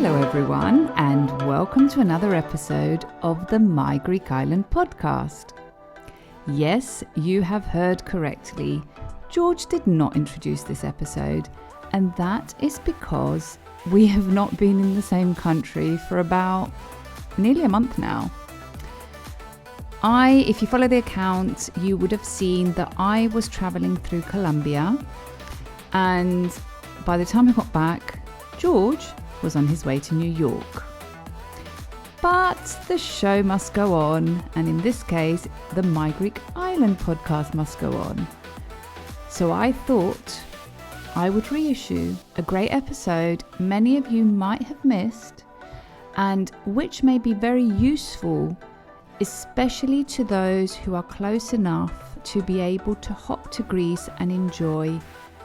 Hello everyone, and welcome to another episode of the My Greek Island podcast. Yes, you have heard correctly. George did not introduce this episode, and that is because we have not been in the same country for about nearly a month now. If you follow the account, you would have seen that I was traveling through Colombia, and by the time I got back, George was on his way to New York. But the show must go on, and in this case, the My Greek Island podcast must go on. So I thought I would reissue a great episode many of you might have missed, and which may be very useful, especially to those who are close enough to be able to hop to Greece and enjoy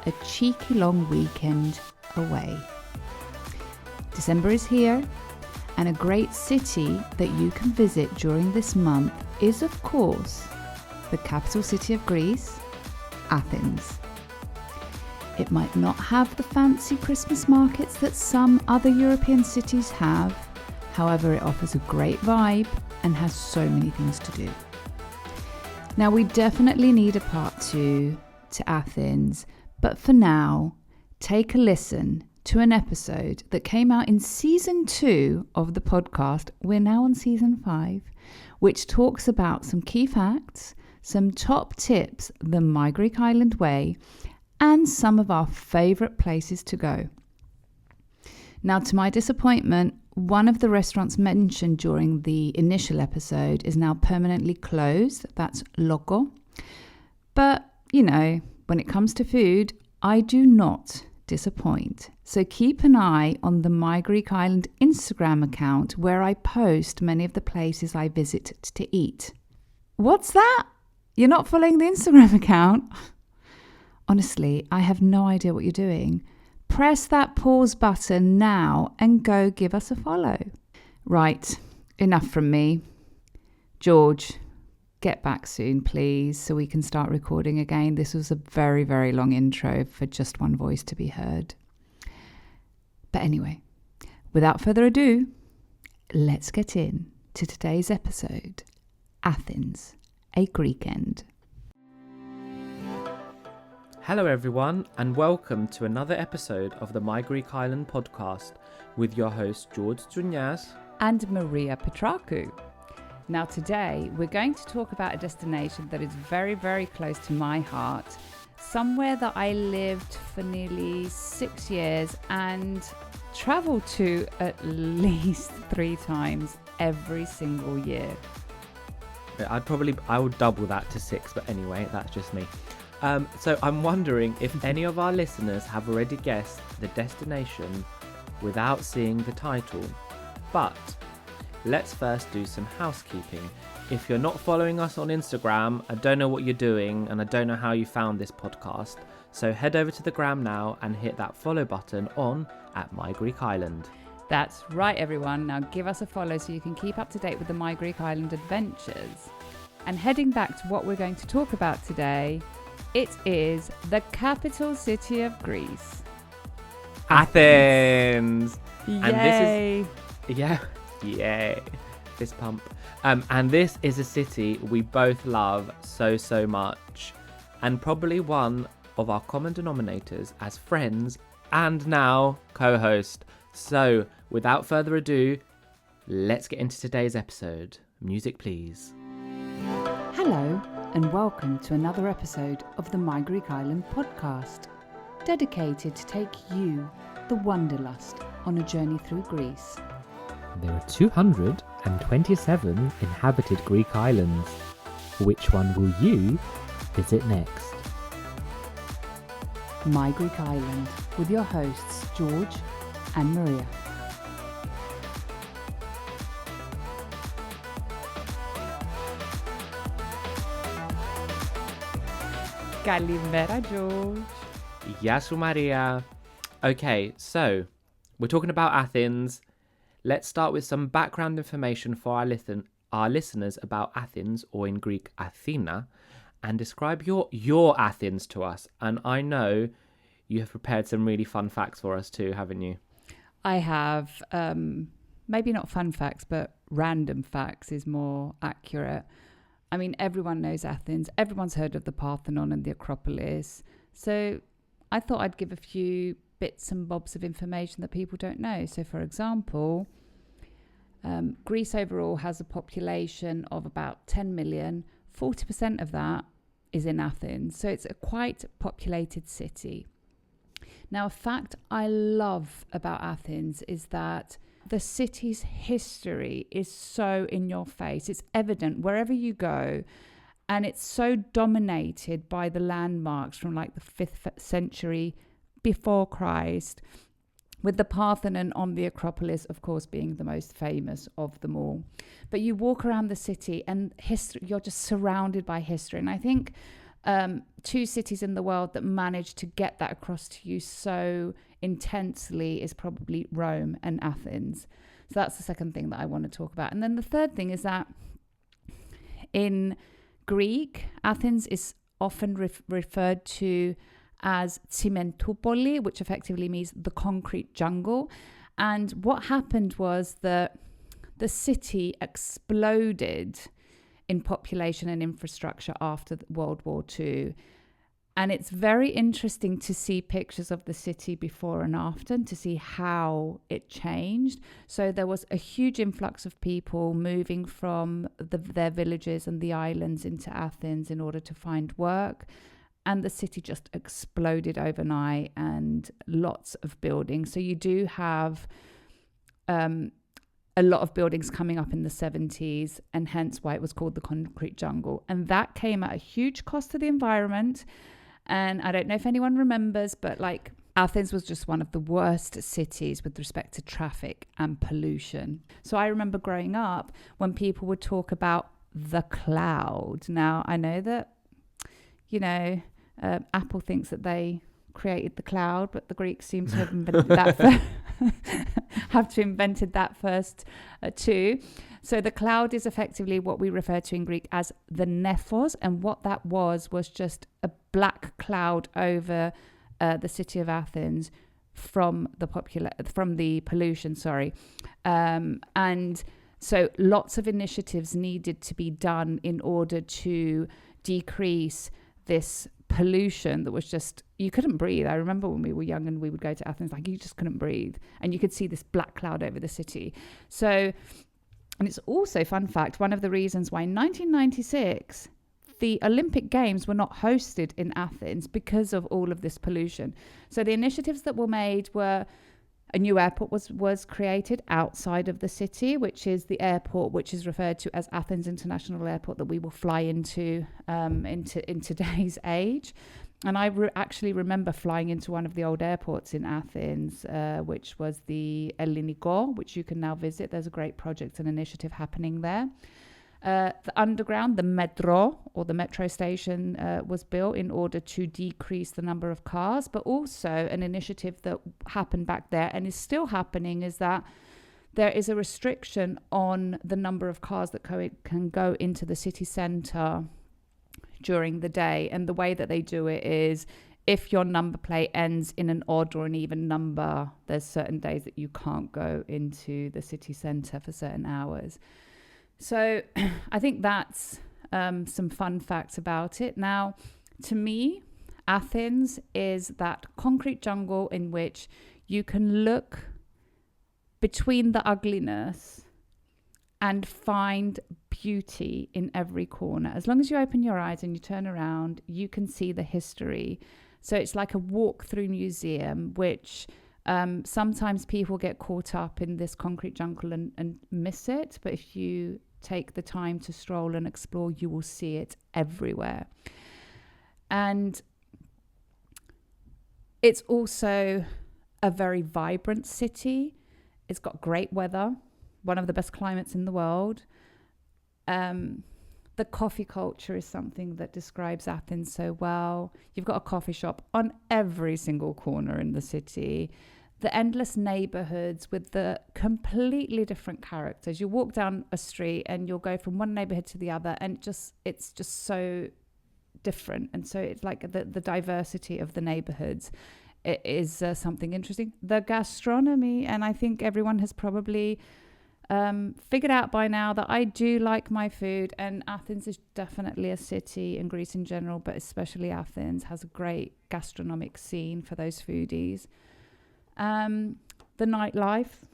a cheeky long weekend away. December is here, and a great city that you can visit during this month is, of course, the capital city of Greece, Athens. It might not have the fancy Christmas markets that some other European cities have, however, it offers a great vibe and has so many things to do. Now, we definitely need a part 2 to Athens, but for now, take a listen to an episode that came out in season 2 of the podcast. We're now on season 5, which talks about some key facts, some top tips the My Greek Island way, and some of our favourite places to go. Now, to my disappointment, one of the restaurants mentioned during the initial episode is now permanently closed. That's Loco. But, you know, when it comes to food, I do not disappoint. So keep an eye on the My Greek Island Instagram account, where I post many of the places I visit to eat. What's that? You're not following the Instagram account? Honestly, I have no idea what you're doing. Press that pause button now and go give us a follow. Right, enough from me. George, get back soon, please, so we can start recording again. This was a very, very long intro for just one voice to be heard. But anyway, without further ado, let's get in to today's episode, Athens, a Greekend. Hello everyone, and welcome to another episode of the My Greek Island podcast with your host George Tsunias and Maria Petrakou. Now today we're going to talk about a destination that is very, very close to my heart, somewhere that I lived for nearly 6 years and traveled to at least 3 times every single year. I would double that to 6, but anyway, that's just me. So I'm wondering if any of our listeners have already guessed the destination without seeing the title. But let's first do some housekeeping. If you're not following us on Instagram, I don't know what you're doing, and I don't know how you found this podcast. So head over to the gram now and hit that follow button on @MyGreekIsland. That's right, everyone. Now give us a follow so you can keep up to date with the My Greek Island adventures. And heading back to what we're going to talk about today, it is the capital city of Greece, Athens. Yay! And this is yay, fist pump. And this is a city we both love so much, and probably one of our common denominators as friends and now co-host. So without further ado, let's get into today's episode. Music please. Hello and welcome to another episode of the My Greek Island podcast, dedicated to take you, the wanderlust, on a journey through Greece. There are 227 inhabited Greek islands. Which one will you visit next? My Greek Island, with your hosts George and Maria. Kalimera, George. Γεια σου, Maria. Okay, so we're talking about Athens. Let's start with some background information for our listeners about Athens, or in Greek, Athena, and describe your Athens to us. And I know you have prepared some really fun facts for us too, haven't you? I have maybe not fun facts, but random facts is more accurate. I mean, everyone knows Athens. Everyone's heard of the Parthenon and the Acropolis. So I thought I'd give a few bits and bobs of information that people don't know. So, for example, Greece overall has a population of about 10 million. 40% of that is in Athens. So it's a quite populated city. Now, a fact I love about Athens is that the city's history is so in your face. It's evident wherever you go. And it's so dominated by the landmarks from like the 5th century before Christ, with the Parthenon on the Acropolis, of course, being the most famous of them all. But you walk around the city and history, you're just surrounded by history. And I think two cities in the world that manage to get that across to you so intensely is probably Rome and Athens. So that's the second thing that I want to talk about. And then the third thing is that in Greek, Athens is often referred to as Tsimentoupoli, which effectively means the concrete jungle. And what happened was that the city exploded in population and infrastructure after World War II. And it's very interesting to see pictures of the city before and after and to see how it changed. So there was a huge influx of people moving from their villages and the islands into Athens in order to find work. And the city just exploded overnight and lots of buildings. So you do have a lot of buildings coming up in the 70s, and hence why it was called the concrete jungle. And that came at a huge cost to the environment. And I don't know if anyone remembers, but like Athens was just one of the worst cities with respect to traffic and pollution. So I remember growing up when people would talk about the cloud. Now, I know that, you know, Apple thinks that they created the cloud, but the Greeks seem to have invented that first too. So the cloud is effectively what we refer to in Greek as the nephos, and what that was just a black cloud over the city of Athens from the pollution. And so lots of initiatives needed to be done in order to decrease this pollution that was just, you couldn't breathe. I remember when we were young and we would go to Athens, like you just couldn't breathe, and you could see this black cloud over the city. So, and it's also, fun fact, one of the reasons why in 1996 the Olympic Games were not hosted in Athens because of all of this pollution. So the initiatives that were made were a new airport was created outside of the city, which is the airport which is referred to as Athens International Airport that we will fly into in today's age. And I actually remember flying into one of the old airports in Athens, which was the Elliniko, which you can now visit. There's a great project and initiative happening there. The underground, the metro or the metro station was built in order to decrease the number of cars, but also an initiative that happened back there and is still happening is that there is a restriction on the number of cars that can go into the city centre during the day. And the way that they do it is if your number plate ends in an odd or an even number, there's certain days that you can't go into the city centre for certain hours. So I think that's some fun facts about it. Now, to me, Athens is that concrete jungle in which you can look between the ugliness and find beauty in every corner. As long as you open your eyes and you turn around, you can see the history. So it's like a walk-through museum, which sometimes people get caught up in this concrete jungle and miss it. But if you take the time to stroll and explore, you will see it everywhere. And it's also a very vibrant city. It's got great weather, one of the best climates in the world. The coffee culture is something that describes Athens so well. You've got a coffee shop on every single corner in the city. The endless neighborhoods with the completely different characters. You walk down a street and you'll go from one neighborhood to the other, and it's just so different. And so it's like the diversity of the neighborhoods it is something interesting. The gastronomy, and I think everyone has probably figured out by now that I do like my food, and Athens is definitely a city, and Greece in general, but especially Athens, has a great gastronomic scene for those foodies. The nightlife,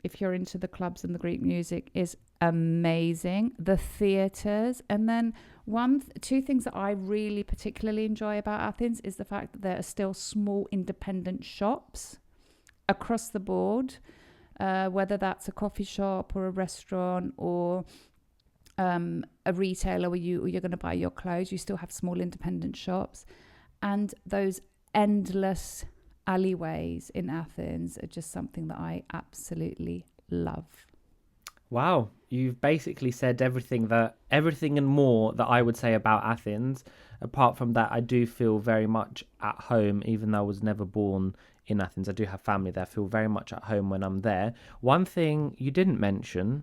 if you're into the clubs and the Greek music, is amazing. The theatres, and then two things that I really particularly enjoy about Athens is the fact that there are still small independent shops across the board, whether that's a coffee shop or a restaurant or a retailer where you're going to buy your clothes. You still have small independent shops, and those endless alleyways in Athens are just something that I absolutely love. Wow, you've basically said everything and more that I would say about Athens. Apart from that, I do feel very much at home, even though I was never born in Athens. I do have family there. I feel very much at home when I'm there. One thing you didn't mention,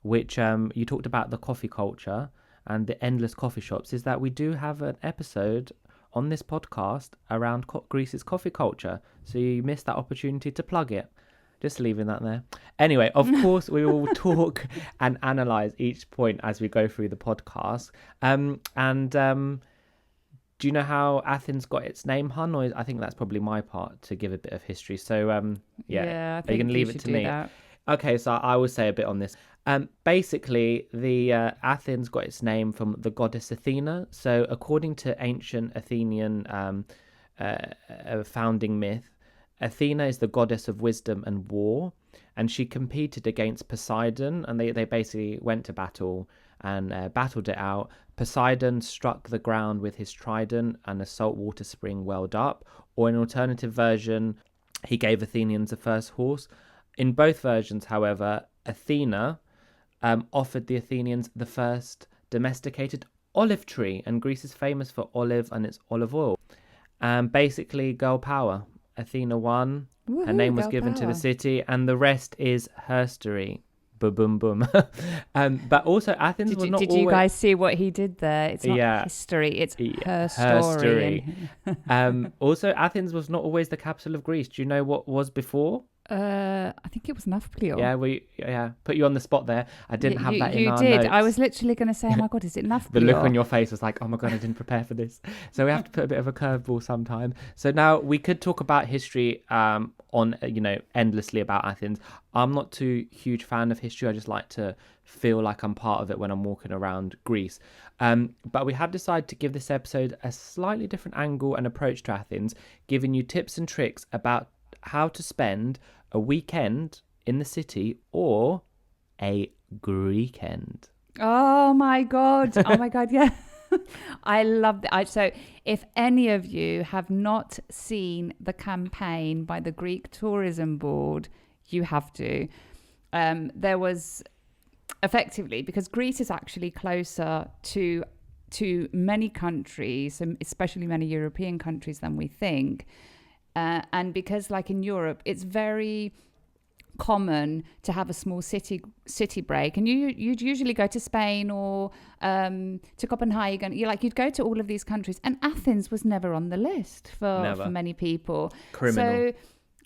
which you talked about the coffee culture and the endless coffee shops, is that we do have an episode on this podcast around Greece's coffee culture. So you missed that opportunity to plug it. Just leaving that there. Anyway, of course, we will talk and analyze each point as we go through the podcast. Do you know how Athens got its name, hun? Or I think that's probably my part to give a bit of history. So, I think are you going to leave it to me? That. Okay, so I will say a bit on this. Basically, the Athens got its name from the goddess Athena. So, according to ancient Athenian founding myth, Athena is the goddess of wisdom and war, and she competed against Poseidon, and they basically went to battle and battled it out. Poseidon struck the ground with his trident and a saltwater spring welled up, or in an alternative version, he gave Athenians a first horse. In both versions, however, Athena offered the Athenians the first domesticated olive tree, and Greece is famous for olive and its olive oil. Basically, girl power. Athena won. Woohoo, her name was given power. to the city, and the rest is herstory. Boom, boom, boom. But also, Athens was not Did always... you guys see what he did there? It's not history, it's her story. Also, Athens was not always the capital of Greece. Do you know what was before? I think it was Nafplio. Yeah, put you on the spot there. I didn't have that in our You did. notes. I was literally going to say, oh my God, is it Nafplio? The look on your face was like, oh my God, I didn't prepare for this. So we have to put a bit of a curveball sometime. So now we could talk about history endlessly about Athens. I'm not too huge fan of history. I just like to feel like I'm part of it when I'm walking around Greece. But we have decided to give this episode a slightly different angle and approach to Athens, giving you tips and tricks about how to spend a weekend in the city or a Greekend. Oh my God, yeah. I love that. So if any of you have not seen the campaign by the Greek Tourism Board, you have to. There was effectively, because Greece is actually closer to many countries, especially many European countries, than we think. And because, like in Europe, it's very common to have a small city break, and you'd usually go to Spain or to Copenhagen. You'd go to all of these countries, and Athens was never on the list for many people. Criminal. So,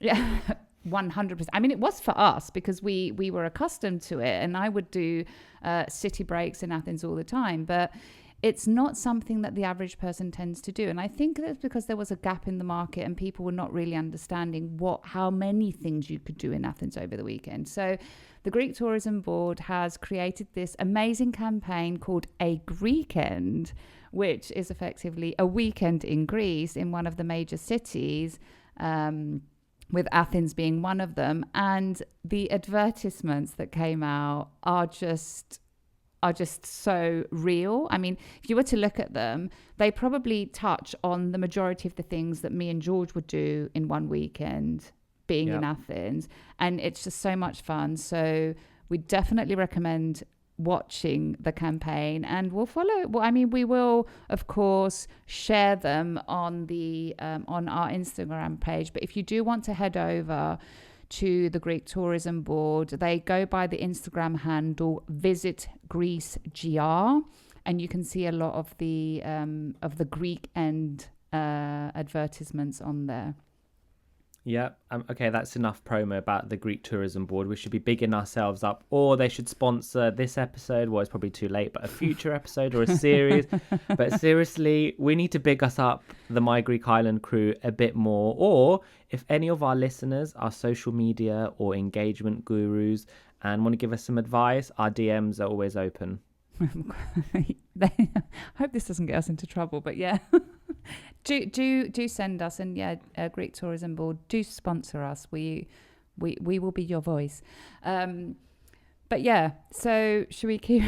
yeah. 100%. I mean, it was for us because we were accustomed to it, and I would do city breaks in Athens all the time, but it's not something that the average person tends to do. And I think that's because there was a gap in the market and people were not really understanding how many things you could do in Athens over the weekend. So the Greek Tourism Board has created this amazing campaign called A Greekend, which is effectively a weekend in Greece in one of the major cities, with Athens being one of them. And the advertisements that came out are just so real. I mean, if you were to look at them, they probably touch on the majority of the things that me and George would do in one weekend being in Athens. And it's just so much fun. So we definitely recommend watching the campaign, and we'll follow. Well, I mean, we will, of course, share them on on our Instagram page. But if you do want to head over to the Greek Tourism Board, they go by the Instagram handle Visit Greece GR, and you can see a lot of the Greek end advertisements on there. Yeah. Okay, that's enough promo about the Greek Tourism Board. We should be bigging ourselves up, or they should sponsor this episode. Well, it's probably too late, but a future episode or a series. But seriously, we need to big us up, the My Greek Island crew, a bit more. Or if any of our listeners are social media or engagement gurus and want to give us some advice, our DMs are always open. I hope this doesn't get us into trouble, but yeah. do send us, and Greek Tourism Board, do sponsor us. We will be your voice. But yeah, so should we keep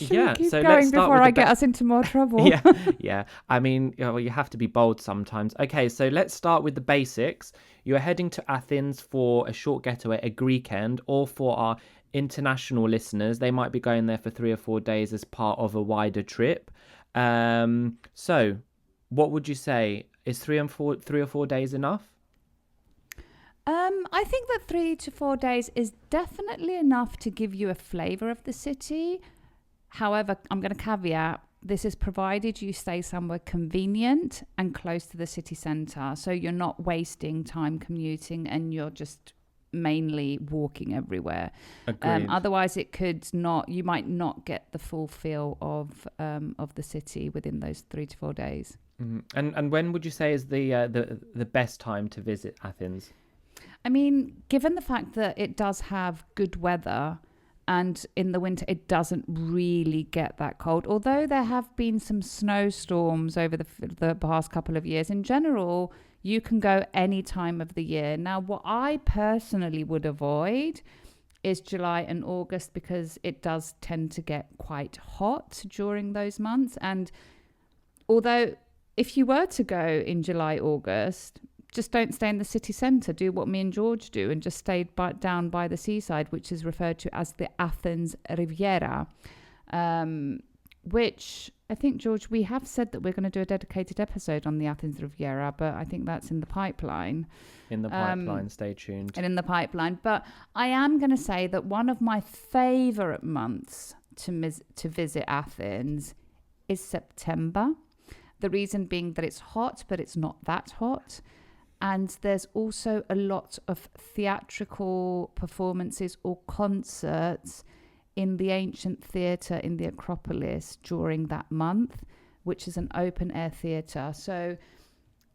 going before I get us into more trouble? Yeah. I mean, you have to be bold sometimes. Okay, so let's start with the basics. You're heading to Athens for a short getaway, a Greekend, or for our international listeners, they might be going there for 3 or 4 days as part of a wider trip. So what would you say? Is 3 or 4 days enough? I think that 3 to 4 days is definitely enough to give you a flavor of the city. However, I'm going to caveat, this is provided you stay somewhere convenient and close to the city centre, so you're not wasting time commuting and you're just mainly walking everywhere. Otherwise you might not get the full feel of the city within those 3 to 4 days. And when would you say is the best time to visit Athens? I mean, given the fact that it does have good weather, and in the winter it doesn't really get that cold, although there have been some snowstorms over the past couple of years. In general, you can go any time of the year. Now, what I personally would avoid is July and August, because it does tend to get quite hot during those months. And although if you were to go in July, August, just don't stay in the city centre. Do what me and George do and just stay down by the seaside, which is referred to as the Athens Riviera, which I think, George, we have said that we're going to do a dedicated episode on the Athens Riviera, but I think that's in the pipeline. Stay tuned. And in the pipeline. But I am going to say that one of my favourite months to visit Athens is September. The reason being that it's hot, but it's not that hot. And there's also a lot of theatrical performances or concerts in the ancient theatre in the Acropolis during that month, which is an open air theatre. So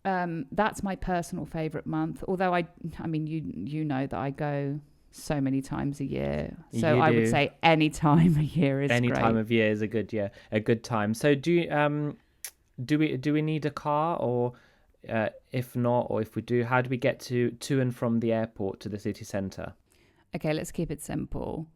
that's my personal favourite month. Although I mean, you know that I go so many times a year. So I would say any time a year is any great. time of year is a good time. So do we need a car, or if not, or if we do, how do we get to and from the airport to the city centre? Okay, let's keep it simple.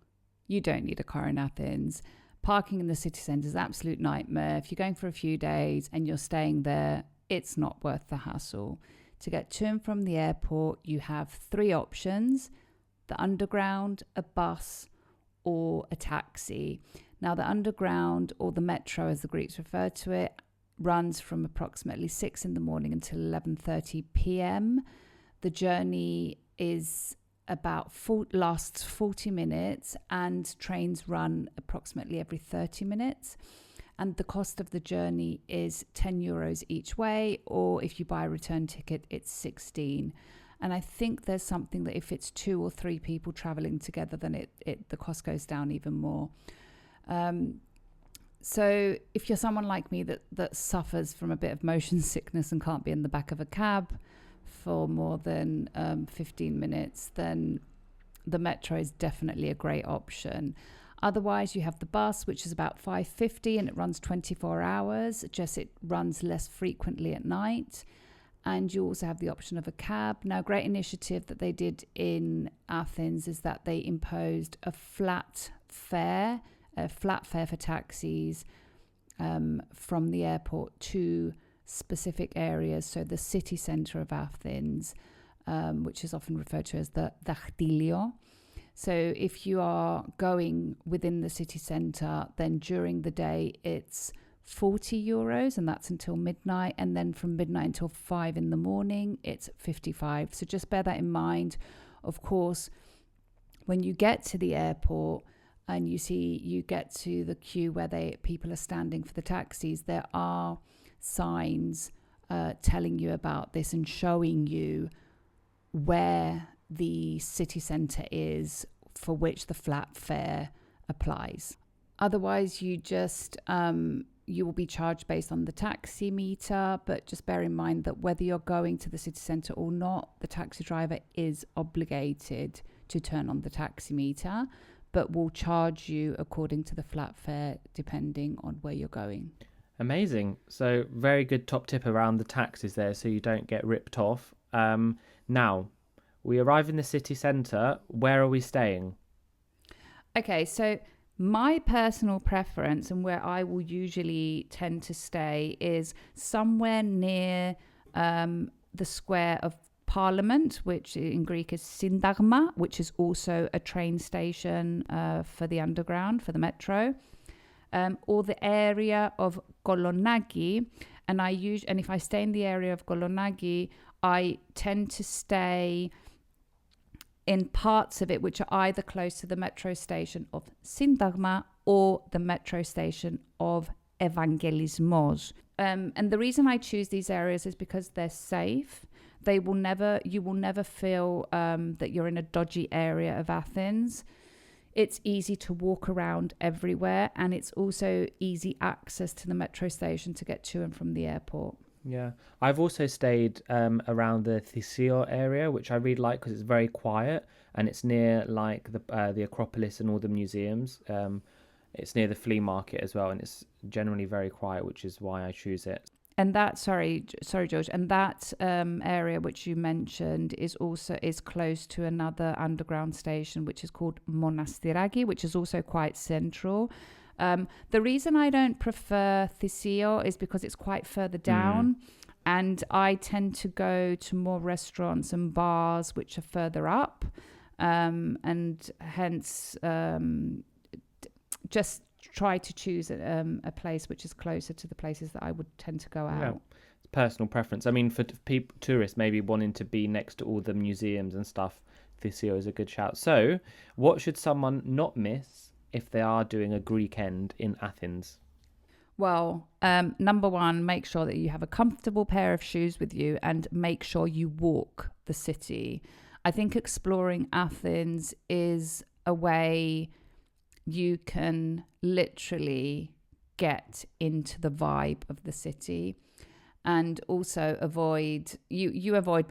You don't need a car in Athens. Parking in the city centre is an absolute nightmare. If you're going for a few days and you're staying there, it's not worth the hassle. To get to and from the airport, you have 3 options: the underground, a bus, or a taxi. Now, the underground, or the metro as the Greeks refer to it, runs from approximately 6 in the morning until 11:30 p.m. The journey lasts 40 minutes, and trains run approximately every 30 minutes. And the cost of the journey is €10 each way, or if you buy a return ticket, it's 16. And I think there's something that if it's 2 or 3 people traveling together, then the cost goes down even more. So if you're someone like me that suffers from a bit of motion sickness and can't be in the back of a cab for more than 15 minutes, then the metro is definitely a great option. Otherwise, you have the bus, which is about $5.50 and it runs 24 hours, just it runs less frequently at night. And you also have the option of a cab. Now, a great initiative that they did in Athens is that they imposed a flat fare for taxis from the airport to specific areas. So the city centre of Athens, which is often referred to as the Dactylio. So if you are going within the city centre, then during the day it's €40, and that's until midnight. And then from midnight until 5 in the morning, it's 55. So just bear that in mind. Of course, when you get to the airport, and you get to the queue where people are standing for the taxis, there are signs telling you about this and showing you where the city centre is for which the flat fare applies. Otherwise, you will be charged based on the taxi meter, but just bear in mind that whether you're going to the city centre or not, the taxi driver is obligated to turn on the taxi meter, but will charge you according to the flat fare depending on where you're going. Amazing. So very good top tip around the taxis there so you don't get ripped off. Now, we arrive in the city centre. Where are we staying? Okay, so my personal preference and where I will usually tend to stay is somewhere near the Square of Parliament, which in Greek is Syntagma, which is also a train station for the underground, for the metro, or the area of Kolonaki. And if I stay in the area of Kolonaki, I tend to stay in parts of it which are either close to the metro station of Syntagma or the metro station of Evangelismos. And the reason I choose these areas is because they're safe. You will never feel that you're in a dodgy area of Athens. It's easy to walk around everywhere, and it's also easy access to the metro station to get to and from the airport. Yeah, I've also stayed around the Theseo area, which I really like because it's very quiet and it's near like the Acropolis and all the museums. It's near the flea market as well, and it's generally very quiet, which is why I choose it. And that, sorry, George, and that area which you mentioned is close to another underground station which is called Monastiraki, which is also quite central. The reason I don't prefer Theseo is because it's quite further down, and I tend to go to more restaurants and bars which are further up, and hence just try to choose a place which is closer to the places that I would tend to go out. Yeah, it's personal preference. I mean, for tourists maybe wanting to be next to all the museums and stuff, Theseo is a good shout. So, what should someone not miss if they are doing a Greek end in Athens? Well, number one, make sure that you have a comfortable pair of shoes with you and make sure you walk the city. I think exploring Athens is a way you can literally get into the vibe of the city, and also you avoid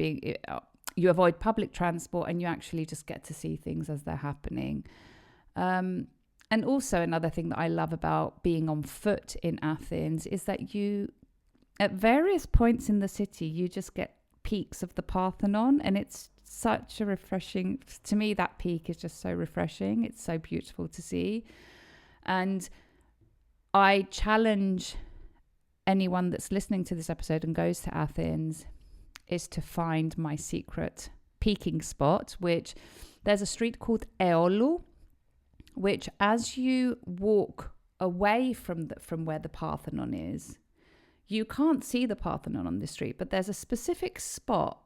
public transport, and you actually just get to see things as they're happening. And also another thing that I love about being on foot in Athens is that you, at various points in the city, you just get peaks of the Parthenon, and it's such a refreshing, to me that peak is just so refreshing. It's so beautiful to see. And I challenge anyone that's listening to this episode and goes to Athens is to find my secret peaking spot, which there's a street called Eolu, which as you walk away from where the Parthenon is, you can't see the Parthenon on the street, but there's a specific spot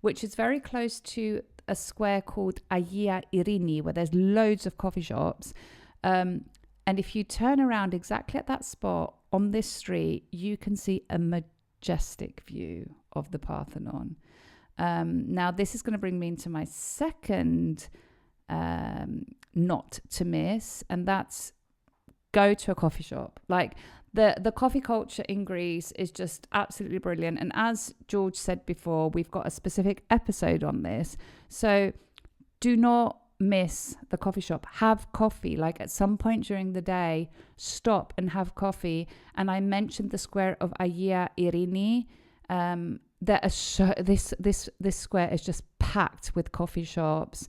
which is very close to a square called Agia Irini, where there's loads of coffee shops. And if you turn around exactly at that spot on this street, you can see a majestic view of the Parthenon. Now, this is going to bring me into my second not to miss, and that's go to a coffee shop. Like the coffee culture in Greece is just absolutely brilliant. And as George said before, we've got a specific episode on this. So do not miss the coffee shop. Have coffee. Like at some point during the day, stop and have coffee. And I mentioned the square of Agia Irini. There are this square is just packed with coffee shops.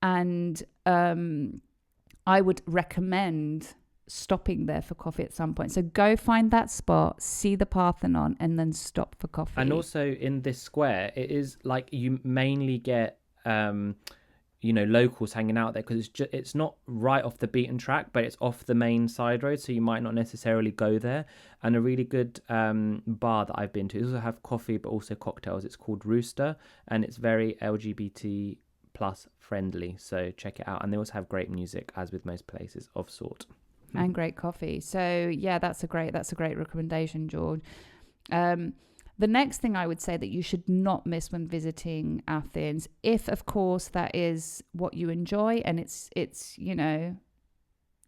And I would recommend stopping there for coffee at some point. So go find that spot, see the Parthenon, and then stop for coffee. And also in this square, it is like you mainly get, locals hanging out there because it's not right off the beaten track, but it's off the main side road. So you might not necessarily go there. And a really good bar that I've been to, it also have coffee, but also cocktails. It's called Rooster, and it's very LGBT plus friendly. So check it out. And they also have great music, as with most places of sort. And great coffee. So yeah, that's a great recommendation, George. The next thing I would say that you should not miss when visiting Athens, if of course that is what you enjoy and it's you know,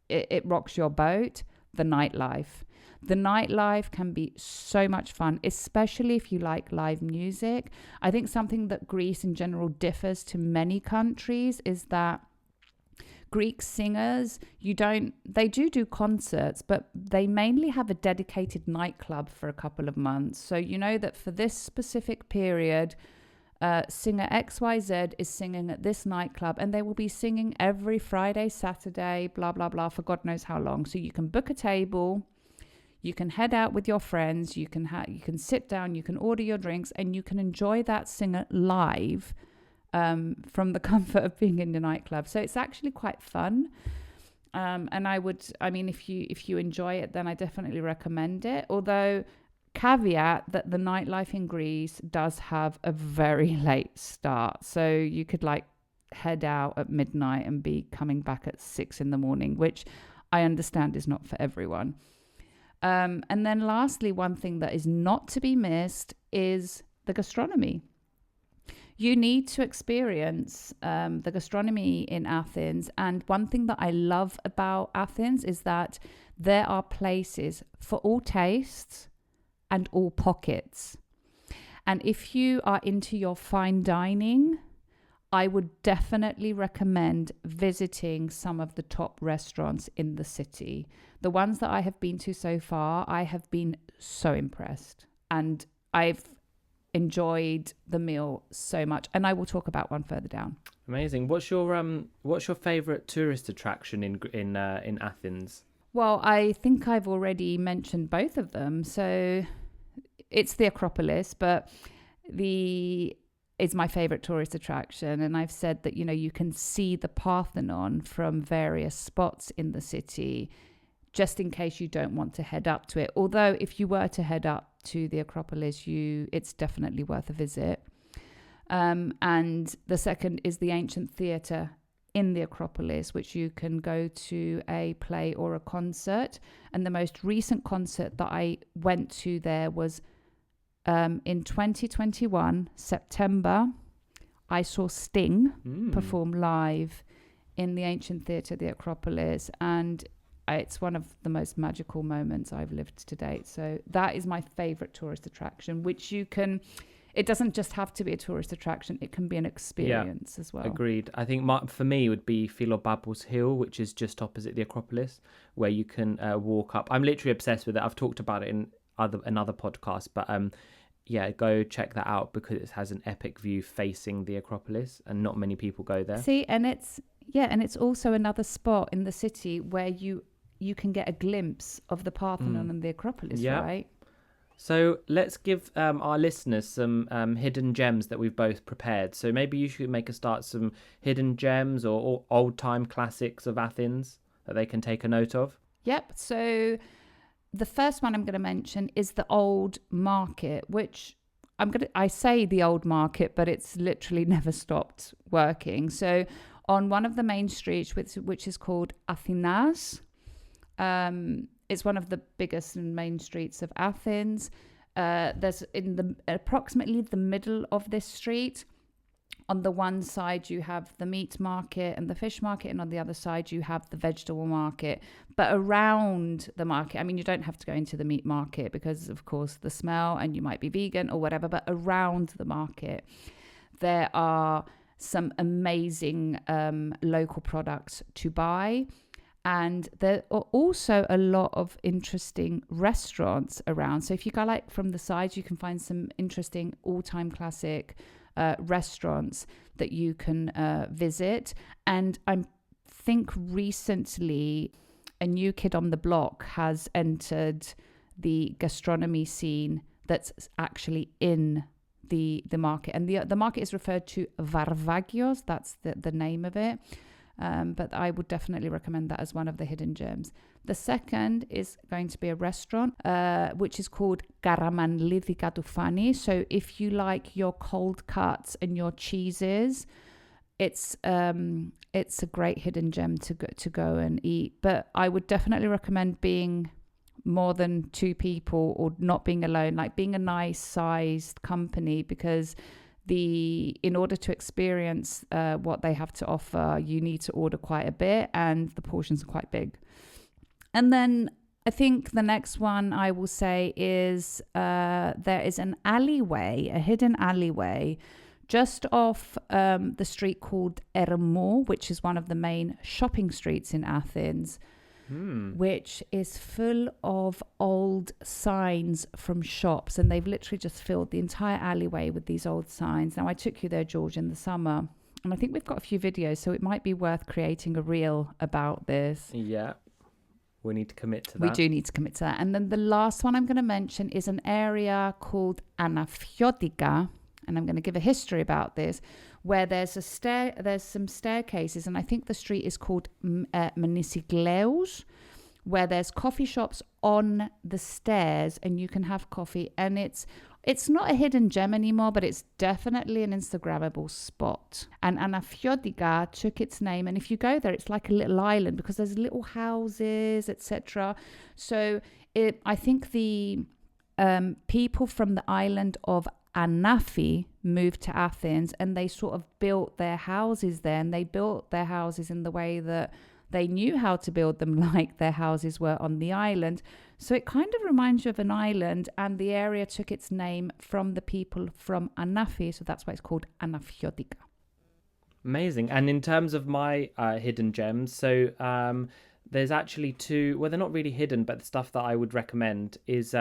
it rocks your boat, the nightlife. The nightlife can be so much fun, especially if you like live music. I think something that Greece in general differs to many countries is that Greek singers, they do concerts, but they mainly have a dedicated nightclub for a couple of months. So you know that for this specific period, singer XYZ is singing at this nightclub, and they will be singing every Friday, Saturday, blah, blah, blah, for God knows how long. So you can book a table, you can head out with your friends, you can sit down, you can order your drinks, and you can enjoy that singer live from the comfort of being in the nightclub. So it's actually quite fun. And if you enjoy it, then I definitely recommend it. Although, caveat that the nightlife in Greece does have a very late start. So you could head out at midnight and be coming back at 6 a.m, which I understand is not for everyone. And then lastly, one thing that is not to be missed is the gastronomy. You need to experience the gastronomy in Athens. And one thing that I love about Athens is that there are places for all tastes and all pockets. And if you are into your fine dining, I would definitely recommend visiting some of the top restaurants in the city. The ones that I have been to so far, I have been so impressed. And I've enjoyed the meal so much, and I will talk about one further down. Amazing. What's your favorite tourist attraction in Athens? Well, I think I've already mentioned both of them. So it's the Acropolis, but it's my favorite tourist attraction, and I've said that you can see the Parthenon from various spots in the city, just in case you don't want to head up to it. Although if you were to head up to the Acropolis, it's definitely worth a visit. And the second is the ancient theatre in the Acropolis, which you can go to a play or a concert. And the most recent concert that I went to there was in 2021, September. I saw Sting perform live in the ancient theatre, the Acropolis, and it's one of the most magical moments I've lived to date. So that is my favorite tourist attraction, which it doesn't just have to be a tourist attraction, it can be an experience as well. Agreed. I think for me it would be Philobabos Hill, which is just opposite the Acropolis, where you can walk up. I'm literally obsessed with it. I've talked about it in another podcast, but go check that out because it has an epic view facing the Acropolis, and not many people go there. See, and it's also another spot in the city where you can get a glimpse of the Parthenon and the Acropolis, right? So let's give our listeners some hidden gems that we've both prepared. So maybe you should make a start, some hidden gems or old-time classics of Athens that they can take a note of. Yep. So the first one I'm going to mention is the Old Market, which I say the Old Market, but it's literally never stopped working. So on one of the main streets, which is called Athinas, it's one of the biggest and main streets of Athens. There's approximately the middle of this street. On the one side, you have the meat market and the fish market, and on the other side, you have the vegetable market. But around the market, you don't have to go into the meat market because, of course, the smell, and you might be vegan or whatever. But around the market, there are some amazing local products to buy. And there are also a lot of interesting restaurants around. So if you go from the sides, you can find some interesting all-time classic restaurants that you can visit. And I think recently a new kid on the block has entered the gastronomy scene that's actually in the market. And the market is referred to Varvagios. That's the name of it. But I would definitely recommend that as one of the hidden gems. The second is going to be a restaurant, which is called Karamanlidi Katoufani. So if you like your cold cuts and your cheeses, it's a great hidden gem to go and eat. But I would definitely recommend being more than two people or not being alone, like being a nice sized company, because in order to experience what they have to offer, you need to order quite a bit and the portions are quite big. And then I think the next one I will say is there is an alleyway, a hidden alleyway, just off the street called Menoú, which is one of the main shopping streets in Athens, which is full of old signs from shops. And they've literally just filled the entire alleyway with these old signs. Now, I took you there, George, in the summer. And I think we've got a few videos, so it might be worth creating a reel about this. Yeah. We need to commit to that. We do need to commit to that. And then the last one I'm going to mention is an area called Anafiotika. And I'm going to give a history about this, where there's some staircases, and I think the street is called Menisigleus, where there's coffee shops on the stairs, and you can have coffee. And it's not a hidden gem anymore, but it's definitely an Instagrammable spot. And Anafiotika took its name, and if you go there, it's like a little island because there's little houses, etc. So I think the people from the island of Anafi moved to Athens, and they sort of built their houses there, and they built their houses in the way that they knew how to build them, like their houses were on the island. So it kind of reminds you of an island, and the area took its name from the people from Anafi, so that's why it's called Anafiotika. Amazing. And in terms of my hidden gems, so there's actually two, well, they're not really hidden, but the stuff that I would recommend is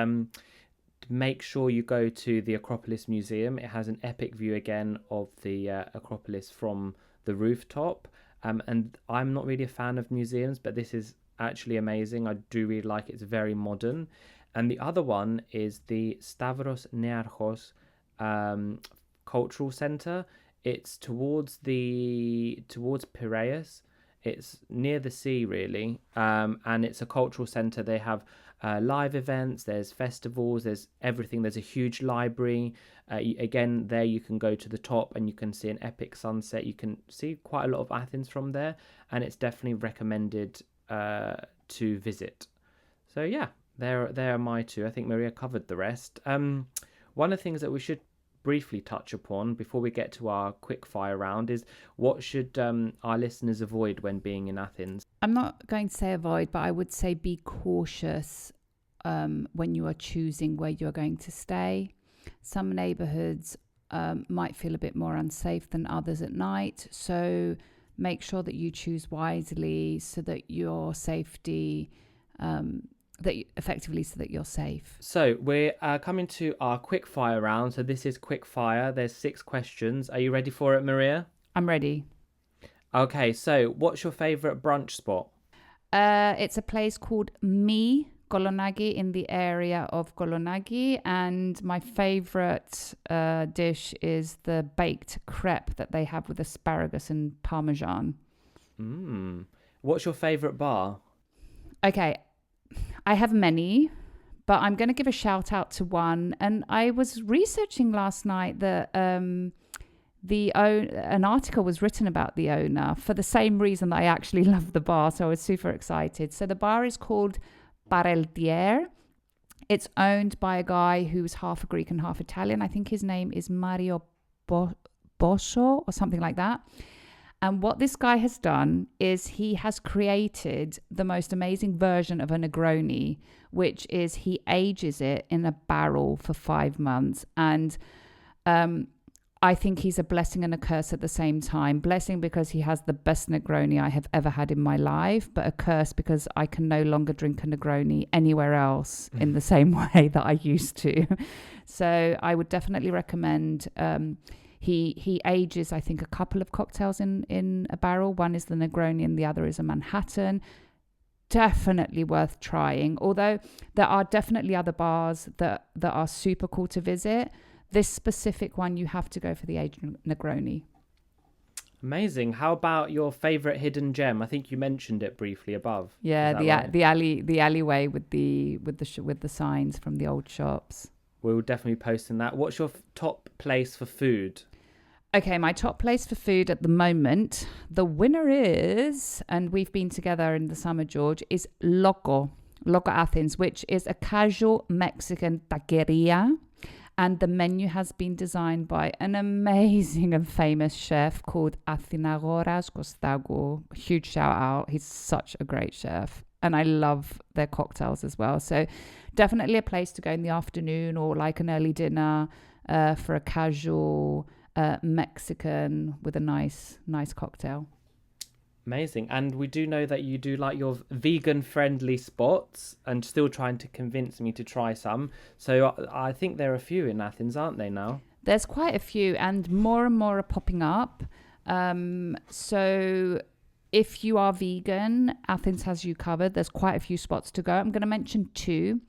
make sure you go to the Acropolis Museum. It has an epic view again of the Acropolis from the rooftop. And I'm not really a fan of museums, but this is actually amazing. I do really like it. It's very modern. And the other one is the Stavros Nearchos Cultural Centre. It's towards Piraeus. It's near the sea, really. And it's a cultural centre. They have live events, there's festivals, there's everything. There's a huge library. Again, there you can go to the top and you can see an epic sunset. You can see quite a lot of Athens from there, and it's definitely recommended to visit. So yeah, there are my two. I think Maria covered the rest. One of the things that we should briefly touch upon before we get to our quick fire round is what should our listeners avoid when being in Athens? I'm not going to say avoid, but I would say be cautious when you are choosing where you're going to stay. Some neighborhoods might feel a bit more unsafe than others at night, so make sure that you choose wisely so that your safety so that you're safe. So we're coming to our quick fire round. So this is quick fire. There's 6 questions. Are you ready for it, Maria? I'm ready. Okay, so what's your favorite brunch spot? It's a place called Kolonagi in the area of Kolonagi, and my favorite dish is the baked crepe that they have with asparagus and parmesan. What's your favorite bar? Okay, I have many, but I'm going to give a shout out to one. And I was researching last night that an article was written about the owner for the same reason that I actually love the bar. So I was super excited. So the bar is called Pareltier. It's owned by a guy who's half Greek and half Italian. I think his name is Mario Bosso or something like that. And what this guy has done is he has created the most amazing version of a Negroni, which is he ages it in a barrel for 5 months. And I think he's a blessing and a curse at the same time. Blessing because he has the best Negroni I have ever had in my life, but a curse because I can no longer drink a Negroni anywhere else in the same way that I used to. So I would definitely recommend... He ages, I think, a couple of cocktails in a barrel. One is the Negroni and the other is a Manhattan. Definitely worth trying. Although there are definitely other bars that are super cool to visit. This specific one, you have to go for the aged Negroni. Amazing. How about your favorite hidden gem? I think you mentioned it briefly above. Yeah, the alleyway with the signs from the old shops. We'll definitely be posting that. What's your top place for food? Okay, my top place for food at the moment, the winner is, and we've been together in the summer, George, is Loco. Loco Athens, which is a casual Mexican taqueria. And the menu has been designed by an amazing and famous chef called Athinagoras Kostagou. Huge shout out. He's such a great chef. And I love their cocktails as well. So definitely a place to go in the afternoon or like an early dinner for a casual Mexican with a nice cocktail. Amazing. And we do know that you do like your vegan-friendly spots and still trying to convince me to try some. So I think there are a few in Athens, aren't they now? There's quite a few and more are popping up. So if you are vegan, Athens has you covered. There's quite a few spots to go. I'm going to mention two.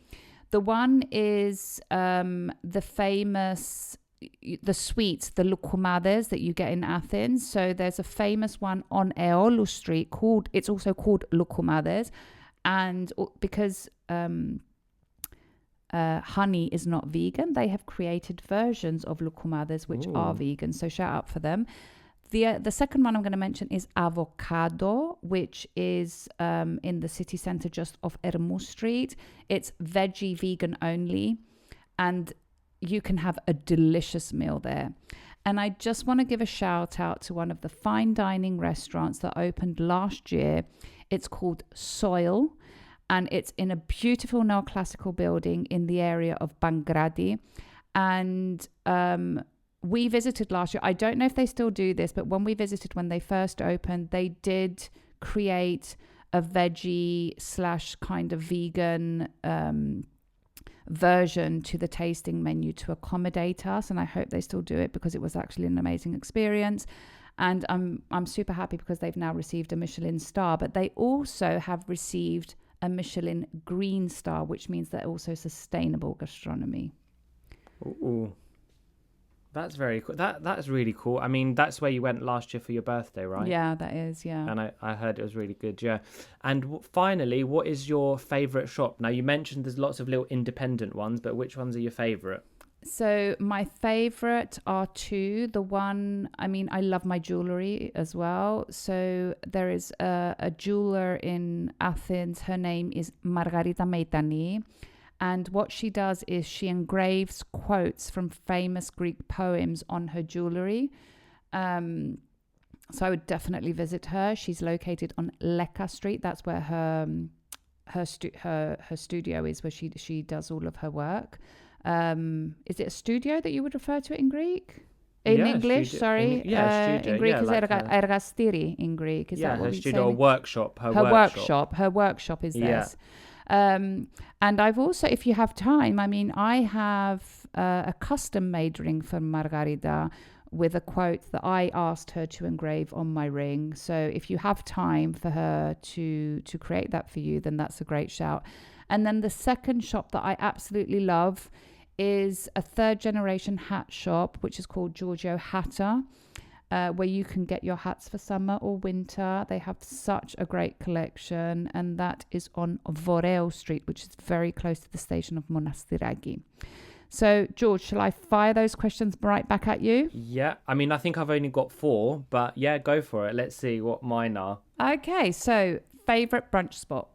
The one is the famous... the sweets, the loukoumades that you get in Athens. So there's a famous one on Eolu Street it's also called loukoumades. And because honey is not vegan, they have created versions of loukoumades which are vegan. So shout out for them. The second one I'm going to mention is Avocado, which is in the city centre just off Ermou Street. It's veggie, vegan only. And you can have a delicious meal there. And I just want to give a shout out to one of the fine dining restaurants that opened last year. It's called Soil, and it's in a beautiful neoclassical building in the area of Bangradi. And we visited last year. I don't know if they still do this, but when we visited when they first opened, they did create a veggie / kind of vegan version to the tasting menu to accommodate us, and I hope they still do it because it was actually an amazing experience. And I'm super happy because they've now received a Michelin star, but they also have received a Michelin green star, which means they're also sustainable gastronomy. Ooh. That's very cool. That's really cool. I mean, that's where you went last year for your birthday, right? Yeah, that is, yeah. And I heard it was really good, yeah. And finally, what is your favourite shop? Now, you mentioned there's lots of little independent ones, but which ones are your favourite? So my favourite are two. The one, I mean, I love my jewellery as well. So there is a jeweller in Athens. Her name is Margarita Meitani. And what she does is she engraves quotes from famous Greek poems on her jewellery. So I would definitely visit her. She's located on Leka Street. That's where her studio is, where she does all of her work. Is it a studio that you would refer to it in Greek? In English, studio. Sorry. Studio. In Greek is like ergastiri in Greek. Is that what her we studio say? or workshop. Her workshop is this. And I've also, if you have time, I mean, I have a custom-made ring for Margarita with a quote that I asked her to engrave on my ring. So if you have time for her to create that for you, then that's a great shout. And then the second shop that I absolutely love is a third-generation hat shop, which is called Giorgio Hatta. Where you can get your hats for summer or winter. They have such a great collection, and that is on Voreo Street, which is very close to the station of Monastiraki. So, George, shall I fire those questions right back at you? Yeah, I mean, I think I've only got 4, but yeah, go for it. Let's see what mine are. Okay, so favourite brunch spot?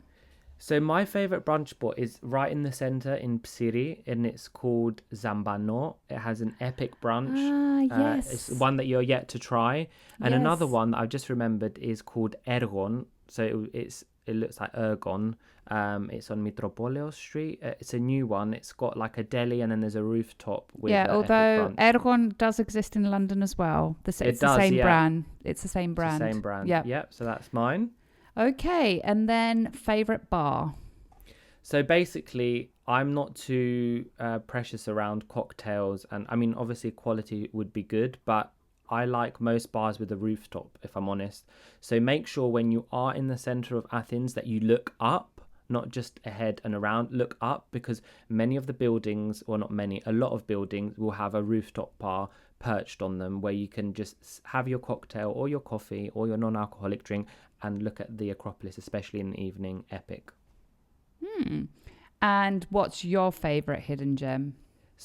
So my favourite brunch spot is right in the centre in Psyri, and it's called Zambano. It has an epic brunch. Yes. It's one that you're yet to try. And another one that I've just remembered is called Ergon. So it looks like Ergon. It's on Mitropoleos Street. It's a new one. It's got like a deli and then there's a rooftop. With although Ergon does exist in London as well. It's the same brand. It's the same brand. It's the same brand. Yeah. Yep. So that's mine. Okay, and then favourite bar? So basically, I'm not too precious around cocktails. And I mean, obviously quality would be good, but I like most bars with a rooftop, if I'm honest. So make sure when you are in the centre of Athens that you look up, not just ahead and around, look up, because many of the buildings, or not many, a lot of buildings will have a rooftop bar perched on them where you can just have your cocktail or your coffee or your non-alcoholic drink and look at the Acropolis, especially in the evening. Epic. And what's your favourite hidden gem?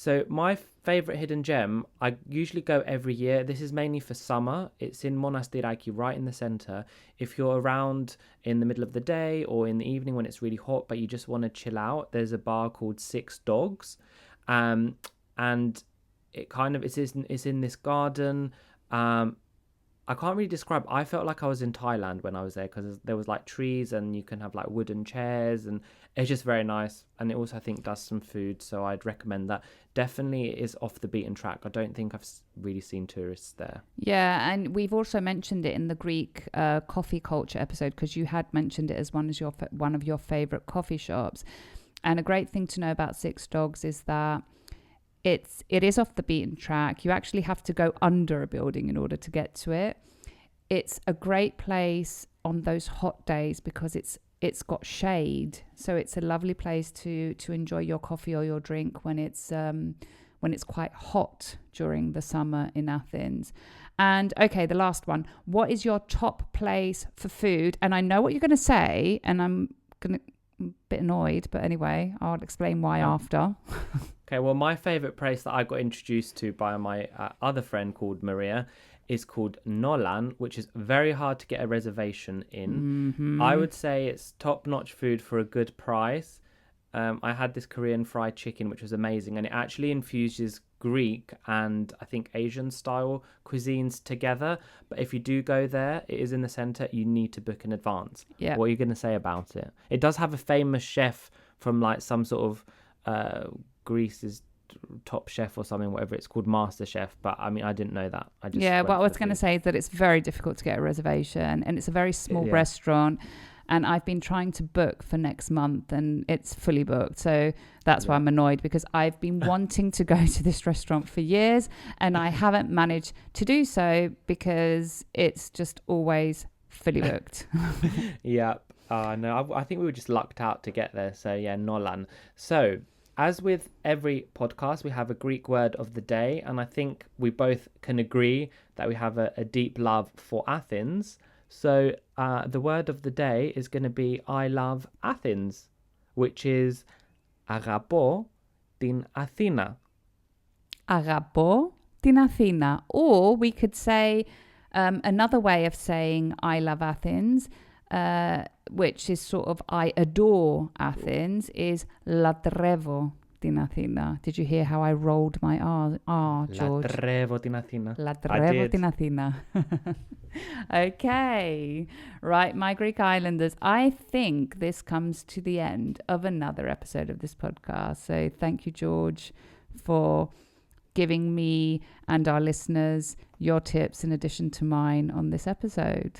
So my favorite hidden gem, I usually go every year. This is mainly for summer. It's in Monastiraki, right in the center. If you're around in the middle of the day or in the evening when it's really hot, but you just want to chill out, there's a bar called Six Dogs, and it's in this garden. I can't really describe. I felt like I was in Thailand when I was there because there was like trees and you can have like wooden chairs and it's just very nice. And it also I think does some food, so I'd recommend that. Definitely it is off the beaten track. I don't think I've really seen tourists there. Yeah, and we've also mentioned it in the Greek coffee culture episode because you had mentioned it as one of your favorite coffee shops. And a great thing to know about Six Dogs is that it is off the beaten track. You actually have to go under a building in order to get to it. It's a great place on those hot days because it's got shade, so it's a lovely place to enjoy your coffee or your drink when it's quite hot during the summer in Athens. And okay, the last one. What is your top place for food? And I know what you're going to say, and I'm a bit annoyed, but anyway, I'll explain why after. Okay, well, my favorite place that I got introduced to by my other friend called Maria is called Nolan, which is very hard to get a reservation in. Mm-hmm. I would say it's top-notch food for a good price. I had this Korean fried chicken, which was amazing, and it actually infuses Greek and I think Asian style cuisines together. But if you do go there, it is in the center. You need to book in advance. Yeah. What are you going to say about it? It does have a famous chef from like some sort of Greece's top chef or something, whatever it's called, master chef. But I mean, I didn't know that. What I was going to say is that it's very difficult to get a reservation, and it's a very small restaurant. And I've been trying to book for next month and it's fully booked. So that's why I'm annoyed, because I've been wanting to go to this restaurant for years and I haven't managed to do so because it's just always fully booked. Yeah. No, I think we were just lucked out to get there. So yeah, Nolan. So as with every podcast, we have a Greek word of the day. And I think we both can agree that we have a deep love for Athens. So the word of the day is going to be I love Athens, which is Αγαπώ την Αθήνα. Αγαπώ την Αθήνα. Or we could say another way of saying I love Athens, which is sort of I adore Athens, is λατρεύω την Αθήνα. Did you hear how I rolled my R, George? Λατρεύω την Αθήνα. Λατρεύω την Αθήνα. Okay. Right, my Greek Islanders, I think this comes to the end of another episode of this podcast. So thank you, George, for giving me and our listeners your tips in addition to mine on this episode.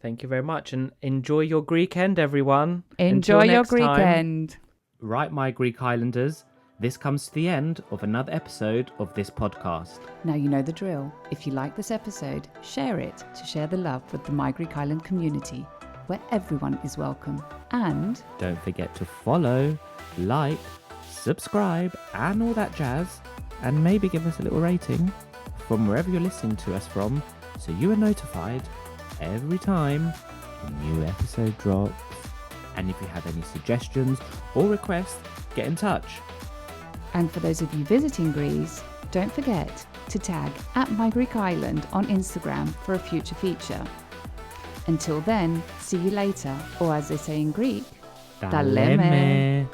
Thank you very much, and enjoy your Greek end, everyone. Enjoy your Greek end. Right, my Greek Islanders, this comes to the end of another episode of this podcast. Now you know the drill. If you like this episode, share it to share the love with the My Greek Island community, where everyone is welcome. And don't forget to follow, like, subscribe, and all that jazz. And maybe give us a little rating from wherever you're listening to us from, so you are notified every time a new episode drops. And if you have any suggestions or requests, get in touch. And for those of you visiting Greece, don't forget to tag @MyGreekIsland on Instagram for a future feature. Until then, see you later, or as they say in Greek, Ta leme.